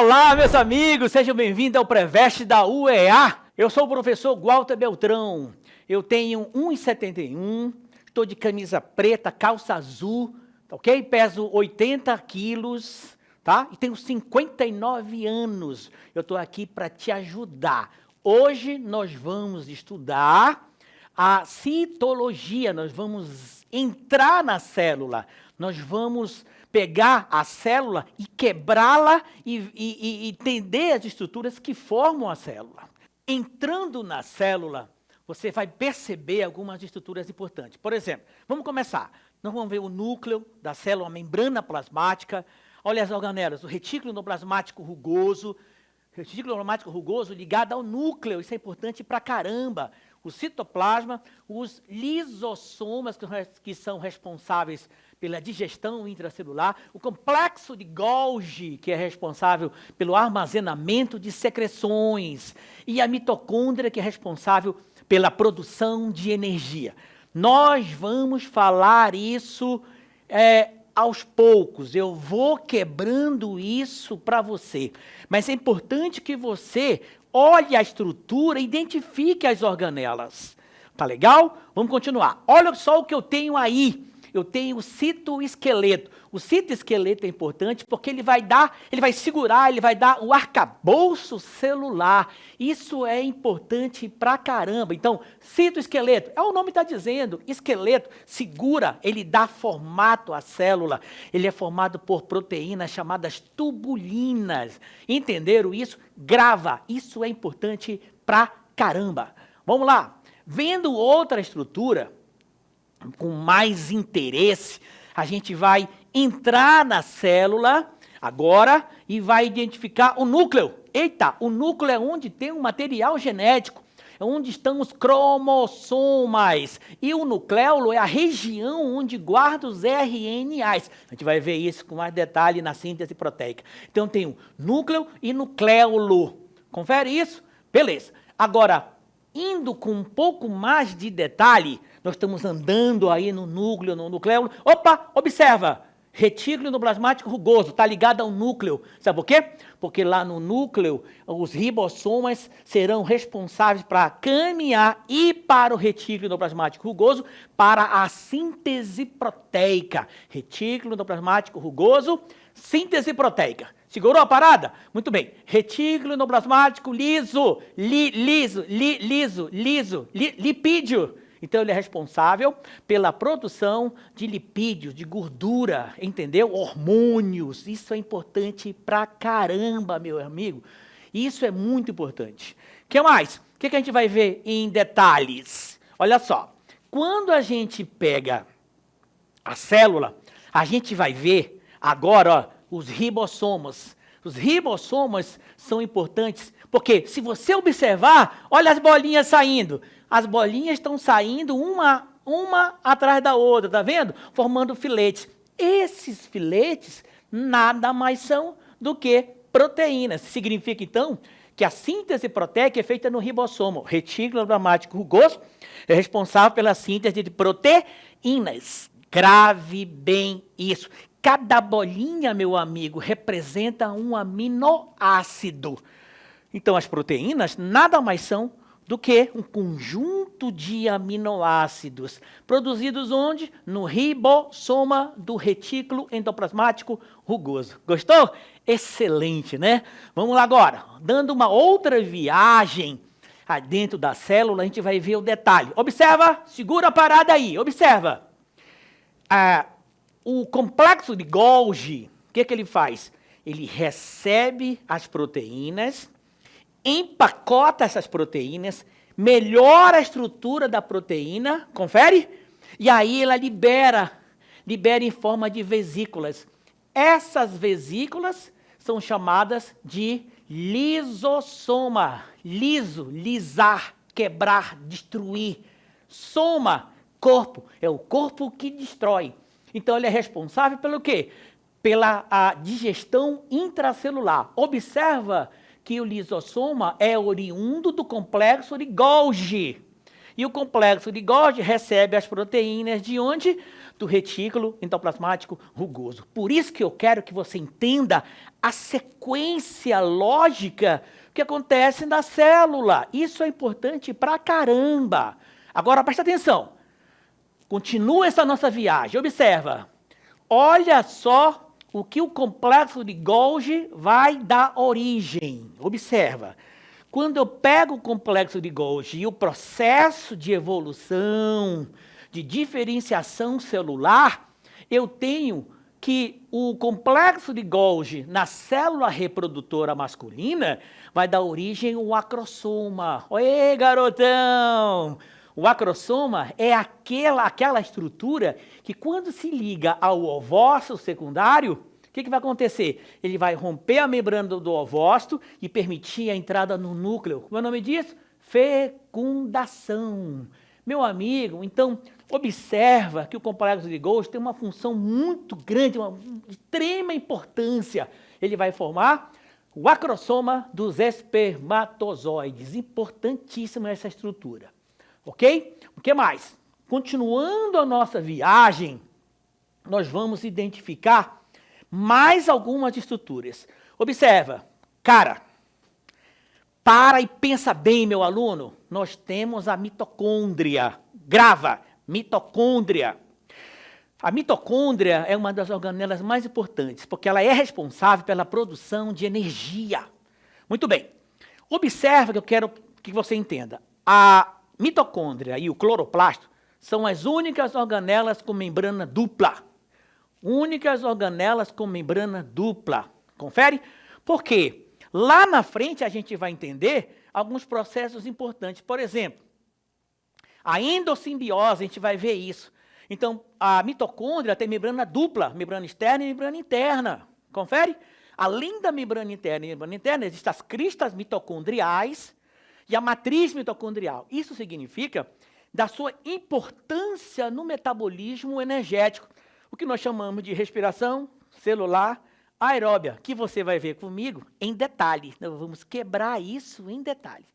Olá, meus amigos, sejam bem-vindos ao Preveste da UEA. Eu sou o professor Walter Beltrão. Eu tenho 1,71, estou de camisa preta, calça azul, tá ok? Peso 80 quilos, tá? E tenho 59 anos. Eu estou aqui para te ajudar. Hoje nós vamos estudar a citologia, nós vamos entrar na célula, nós vamos pegar a célula e quebrá-la e entender as estruturas que formam a célula. Entrando na célula, você vai perceber algumas estruturas importantes. Por exemplo, vamos começar. Nós vamos ver o núcleo da célula, a membrana plasmática. Olha as organelas, o retículo endoplasmático rugoso. Retículo endoplasmático rugoso ligado ao núcleo, isso é importante pra caramba. O citoplasma, os lisossomas, que são responsáveis pela digestão intracelular, o complexo de Golgi, que é responsável pelo armazenamento de secreções, e a mitocôndria, que é responsável pela produção de energia. Nós vamos falar isso aos poucos, eu vou quebrando isso para você, mas é importante que você olhe a estrutura, identifique as organelas. Tá legal? Vamos continuar. Olha só o que eu tenho aí. Eu tenho o citoesqueleto. O citoesqueleto é importante porque ele vai segurar, ele vai dar o arcabouço celular. Isso é importante pra caramba. Então, citoesqueleto, é o nome está dizendo, esqueleto, segura, ele dá formato à célula. Ele é formado por proteínas chamadas tubulinas. Entenderam isso? Grava, isso é importante pra caramba. Vamos lá. Vendo outra estrutura, com mais interesse, a gente vai entrar na célula agora e vai identificar o núcleo. Eita, o núcleo é onde tem um material genético, é onde estão os cromossomas. E o nucleolo é a região onde guarda os RNAs. A gente vai ver isso com mais detalhe na síntese proteica. Então tem o núcleo e nucleolo. Confere isso? Beleza. Agora, indo com um pouco mais de detalhe, nós estamos andando aí no núcleo, no nucleolo. Opa, observa, retículo endoplasmático rugoso, está ligado ao núcleo. Sabe por quê? Porque lá no núcleo, os ribossomas serão responsáveis para caminhar e para o retículo endoplasmático rugoso para a síntese proteica. Retículo endoplasmático rugoso, síntese proteica. Segurou a parada? Muito bem. Retículo endoplasmático liso, lipídio. Então, ele é responsável pela produção de lipídios, de gordura, entendeu? Hormônios. Isso é importante pra caramba, meu amigo. Isso é muito importante. O que mais? O que a gente vai ver em detalhes? Olha só. Quando a gente pega a célula, a gente vai ver agora, ó, os ribossomas. Os ribossomas são importantes, porque se você observar, olha as bolinhas saindo. As bolinhas estão saindo uma atrás da outra, tá vendo? Formando filetes. Esses filetes nada mais são do que proteínas. Significa, então, que a síntese proteica é feita no ribossomo. Retículo endoplasmático rugoso é responsável pela síntese de proteínas. Grave bem isso. Cada bolinha, meu amigo, representa um aminoácido. Então, as proteínas nada mais são do que um conjunto de aminoácidos, produzidos onde? No ribossoma do retículo endoplasmático rugoso. Gostou? Excelente, né? Vamos lá agora, dando uma outra viagem dentro da célula, a gente vai ver o detalhe. Observa, segura a parada aí, observa. O complexo de Golgi, o que ele faz? Ele recebe as proteínas, empacota essas proteínas, melhora a estrutura da proteína, confere? E aí ela libera em forma de vesículas. Essas vesículas são chamadas de lisossoma. Liso, lisar, quebrar, destruir. Soma, corpo, é o corpo que destrói. Então, ele é responsável pelo quê? Pela digestão intracelular. Observa que o lisossoma é oriundo do complexo de Golgi. E o complexo de Golgi recebe as proteínas de onde? do retículo endoplasmático rugoso. Por isso que eu quero que você entenda a sequência lógica que acontece na célula. Isso é importante pra caramba. Agora, presta atenção. Continua essa nossa viagem. Observa. Olha só o que o complexo de Golgi vai dar origem. Observa. Quando eu pego o complexo de Golgi e o processo de evolução, de diferenciação celular, eu tenho que o complexo de Golgi na célula reprodutora masculina vai dar origem ao acrossoma. Oi, garotão! O acrossoma é aquela estrutura que, quando se liga ao ovócito secundário, o que vai acontecer? Ele vai romper a membrana do ovócito e permitir a entrada no núcleo. Como é o nome disso? Fecundação. Meu amigo, então, observa que o complexo de Golgi tem uma função muito grande, de extrema importância. Ele vai formar o acrossoma dos espermatozoides. Importantíssima essa estrutura. Ok? O que mais? Continuando a nossa viagem, nós vamos identificar mais algumas estruturas. Observa, cara, para e pensa bem, meu aluno. Nós temos a mitocôndria. Grava, mitocôndria. A mitocôndria é uma das organelas mais importantes, porque ela é responsável pela produção de energia. Muito bem. Observa que eu quero que você entenda. A mitocôndria e o cloroplasto são as únicas organelas com membrana dupla. Únicas organelas com membrana dupla. Confere? Por quê? Lá na frente a gente vai entender alguns processos importantes. Por exemplo, a endossimbiose, a gente vai ver isso. Então, a mitocôndria tem membrana dupla, membrana externa e membrana interna. Confere? Além da membrana interna e membrana interna, existem as cristas mitocondriais e a matriz mitocondrial. Isso significa da sua importância no metabolismo energético, o que nós chamamos de respiração celular aeróbia, que você vai ver comigo em detalhe. Nós vamos quebrar isso em detalhe.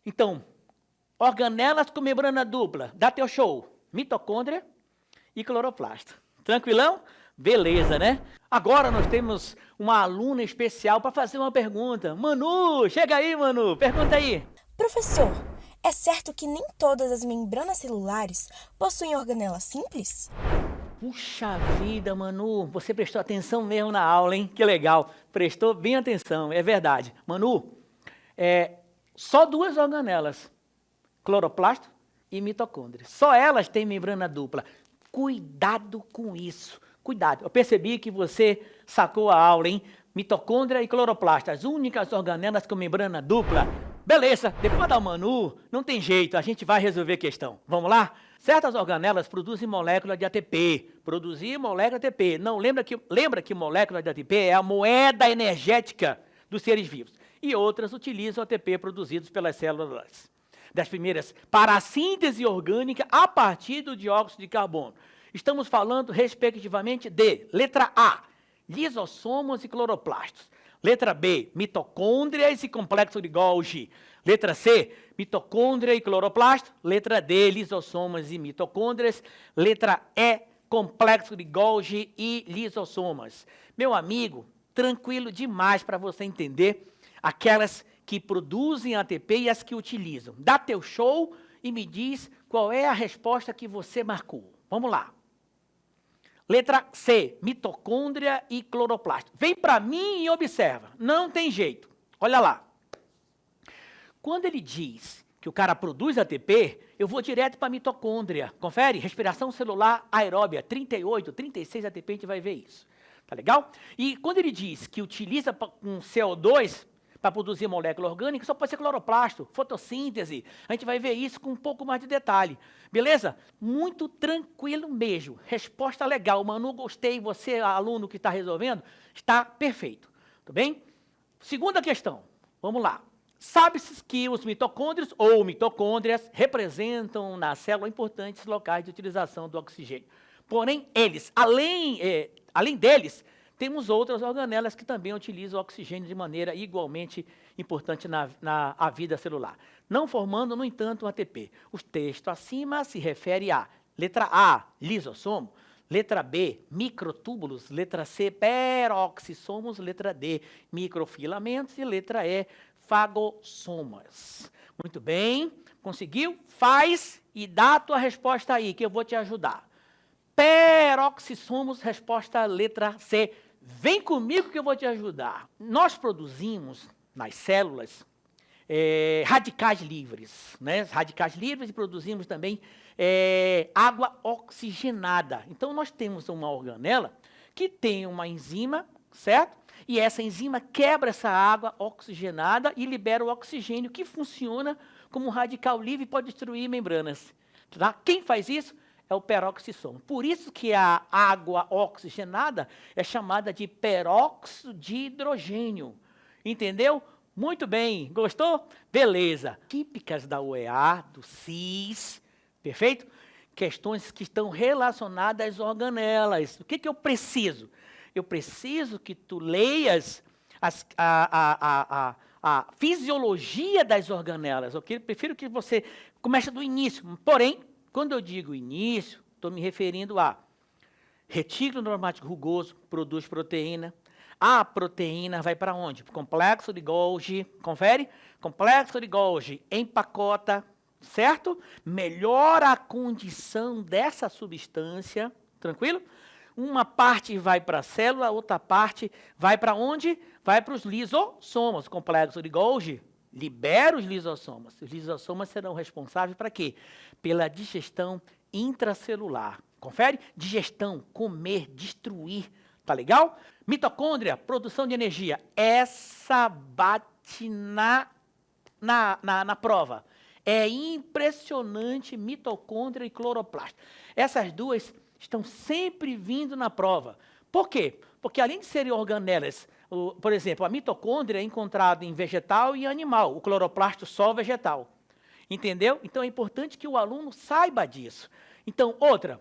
Então, organelas com membrana dupla, dá teu show, mitocôndria e cloroplasto. Tranquilão? Beleza, né? Agora nós temos uma aluna especial para fazer uma pergunta. Manu, chega aí, Manu, pergunta aí. Professor, é certo que nem todas as membranas celulares possuem organelas simples? Puxa vida, Manu, você prestou atenção mesmo na aula, hein? Que legal, prestou bem atenção, é verdade. Manu, só duas organelas, cloroplasto e mitocôndria. Só elas têm membrana dupla. Cuidado com isso, cuidado. Eu percebi que você sacou a aula, hein? Mitocôndria e cloroplasto, as únicas organelas com membrana dupla. Beleza, depois da Manu, não tem jeito, a gente vai resolver a questão. Vamos lá? Certas organelas produzem molécula de ATP. Produzir molécula de ATP. Não, lembra que molécula de ATP é a moeda energética dos seres vivos. E outras utilizam ATP produzidos pelas células das primeiras para a síntese orgânica a partir do dióxido de carbono. Estamos falando, respectivamente, de letra A, lisossomos e cloroplastos. Letra B, mitocôndrias e complexo de Golgi. Letra C, mitocôndria e cloroplasto. Letra D, lisossomas e mitocôndrias. Letra E, complexo de Golgi e lisossomas. Meu amigo, tranquilo demais para você entender aquelas que produzem ATP e as que utilizam. Dá teu show e me diz qual é a resposta que você marcou. Vamos lá. Letra C, mitocôndria e cloroplasto. Vem para mim e observa. Não tem jeito. Olha lá. Quando ele diz que o cara produz ATP, eu vou direto para a mitocôndria. Confere? Respiração celular aeróbia. 38, 36 ATP, a gente vai ver isso. Tá legal? E quando ele diz que utiliza um CO2 para produzir molécula orgânica, só pode ser cloroplasto, fotossíntese. A gente vai ver isso com um pouco mais de detalhe. Beleza? Muito tranquilo mesmo. Resposta legal. Manu, gostei. Você, aluno que está resolvendo, está perfeito. Tudo bem? Segunda questão. Vamos lá. Sabe-se que os mitocôndrios ou mitocôndrias representam na célula importantes locais de utilização do oxigênio. Porém, eles, além deles, temos outras organelas que também utilizam o oxigênio de maneira igualmente importante na vida celular, não formando, no entanto, um ATP. O texto acima se refere a letra A, lisossomo, Letra B, microtúbulos. Letra C, peroxissomos. Letra D, microfilamentos. E letra E, fagossomas. Muito bem, conseguiu? Faz e dá a tua resposta aí, que eu vou te ajudar. Peroxissomos, resposta letra C. Vem comigo que eu vou te ajudar. Nós produzimos nas células radicais livres, né? Radicais livres, e produzimos também água oxigenada. Então, nós temos uma organela que tem uma enzima, certo? E essa enzima quebra essa água oxigenada e libera o oxigênio, que funciona como um radical livre e pode destruir membranas. Tá? Quem faz isso é o peroxissomo. Por isso que a água oxigenada é chamada de peróxido de hidrogênio. Entendeu? Muito bem, gostou? Beleza. Típicas da UEA, do CIS, perfeito? Questões que estão relacionadas às organelas. O que eu preciso? Eu preciso que tu leias a fisiologia das organelas. Okay? Prefiro que você comece do início. Porém, quando eu digo início, estou me referindo a retículo normático rugoso, produz proteína. A proteína vai para onde? Complexo de Golgi, confere? Complexo de Golgi empacota, certo? Melhora a condição dessa substância, tranquilo? Uma parte vai para a célula, outra parte vai para onde? Vai para os lisossomas. O complexo de Golgi libera os lisossomas. Os lisossomas serão responsáveis para quê? Pela digestão intracelular. Confere? Digestão, comer, destruir. Tá legal? Mitocôndria, produção de energia. Essa bate na prova. É impressionante, mitocôndria e cloroplasto. Essas duas estão sempre vindo na prova. Por quê? Porque além de serem organelas, por exemplo, a mitocôndria é encontrada em vegetal e animal, o cloroplasto só vegetal. Entendeu? Então é importante que o aluno saiba disso. Então, outra,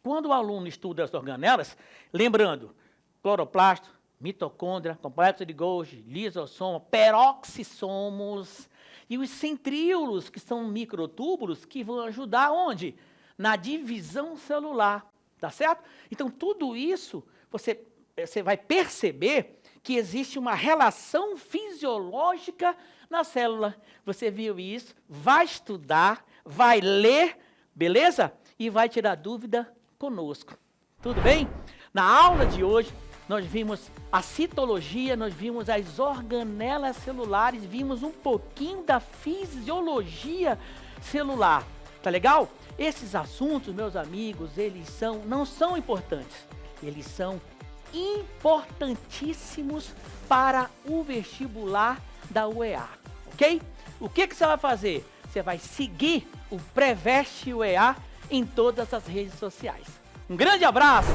quando o aluno estuda as organelas, lembrando, cloroplasto, mitocôndria, complexo de Golgi, lisossoma, peroxissomos e os centríolos, que são microtúbulos, que vão ajudar onde? Na divisão celular, tá certo? Então, tudo isso, você vai perceber que existe uma relação fisiológica na célula. Você viu isso, vai estudar, vai ler, beleza? E vai tirar dúvida conosco. Tudo bem? Na aula de hoje, nós vimos a citologia, nós vimos as organelas celulares, vimos um pouquinho da fisiologia celular. Tá legal? Esses assuntos, meus amigos, eles não são importantes. Eles são importantíssimos para o vestibular da UEA, ok? O que você vai fazer? Você vai seguir o Preveste UEA em todas as redes sociais. Um grande abraço!